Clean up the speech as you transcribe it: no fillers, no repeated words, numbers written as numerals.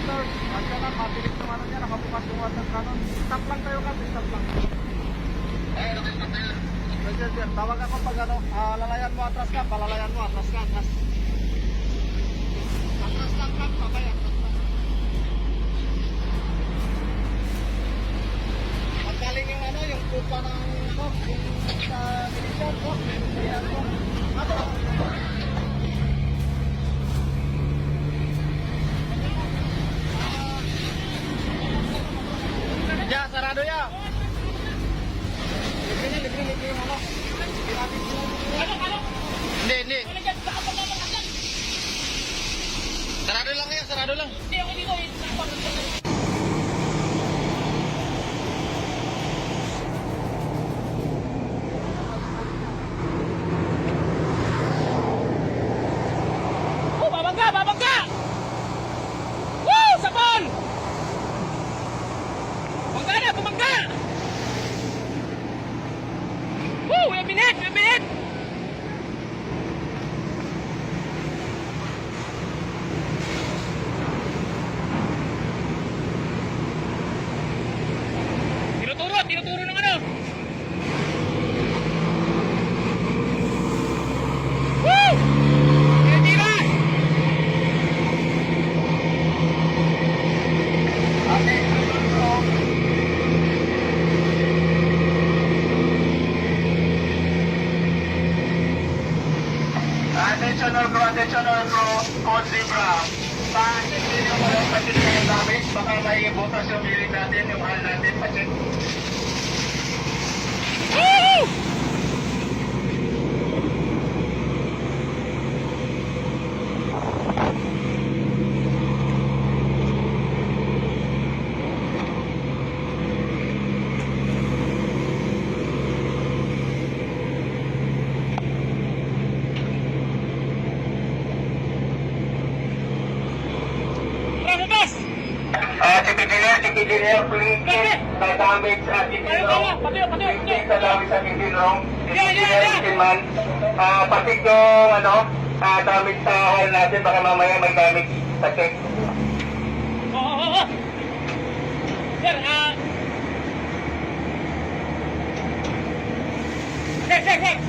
sir. Andiyan lang, mabilis yung ano niya, nakabukas yung water cannon. Stop lang tayo kasi, stop lang. Sir, tawag ako pag ano, lalayan mo atras ka, palalayan mo atras ka, atras. Atras lang ka, pabay, atras lang. Pagkaling yung ano, yung kupa ng ano, yung sa milisyon ko, ayan ko. Atras. Ya, sarado ya. Libre yung ano. Hindi. Sarado lang yan, sarado lang. Hindi, ako dito. Oh, babangga! Woo! Sapon! Bumangga! Woo! May binit! Tinuturo ng ano? Woo! Tira! Attention all bro, code zebra. Pa-check nyo mo yung pa-check na yung damage. Baka may butas yung milig natin, yung mahal natin, pa-check. Woo! Check engineer, please check the damage at engine room. Please check the damage at engine room. Engine man. Patik yung ano, damage sa hull natin. Baka mamaya may damage sa check. Oo. Sir, check.